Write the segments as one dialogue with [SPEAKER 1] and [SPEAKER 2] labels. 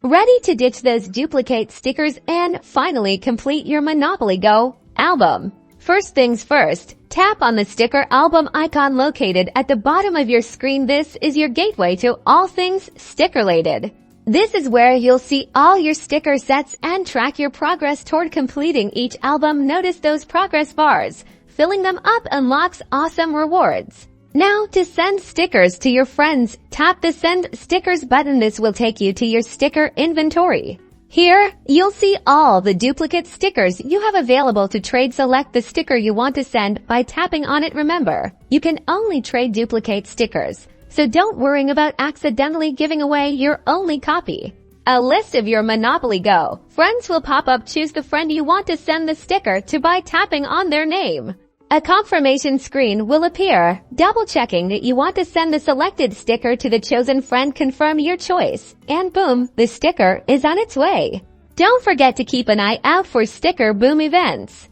[SPEAKER 1] Ready to ditch those duplicate stickers and finally complete your Monopoly Go album? First things first, tap on the sticker album icon located at the bottom of your screen. This is your gateway to all things sticker-related. This is where you'll see all your sticker sets and track your progress toward completing each album. Notice those progress bars. Filling them up unlocks awesome rewards. Now, to send stickers to your friends, tap the Send Stickers button. This will take you to your sticker inventory. Here, you'll see all the duplicate stickers you have available to trade. Select the sticker you want to send by tapping on it. Remember, you can only trade duplicate stickers, so don't worry about accidentally giving away your only copy. A list of your Monopoly Go friends will pop up. Choose the friend you want to send the sticker to by tapping on their name. A confirmation screen will appear, double-checking that you want to send the selected sticker to the chosen friend. Confirm your choice, and boom, the sticker is on its way. Don't forget to keep an eye out for Sticker Boom events.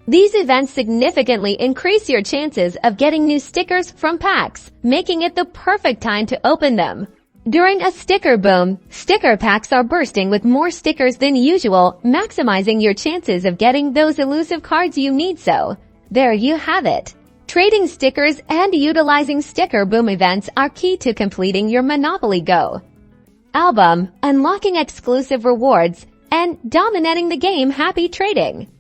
[SPEAKER 1] These events significantly increase your chances of getting new stickers from packs, making it the perfect time to open them. During a Sticker Boom, sticker packs are bursting with more stickers than usual, maximizing your chances of getting those elusive cards you need. So, there you have it. Trading stickers and utilizing Sticker Boom events are key to completing your Monopoly Go album, unlocking exclusive rewards, and dominating the game. Happy trading!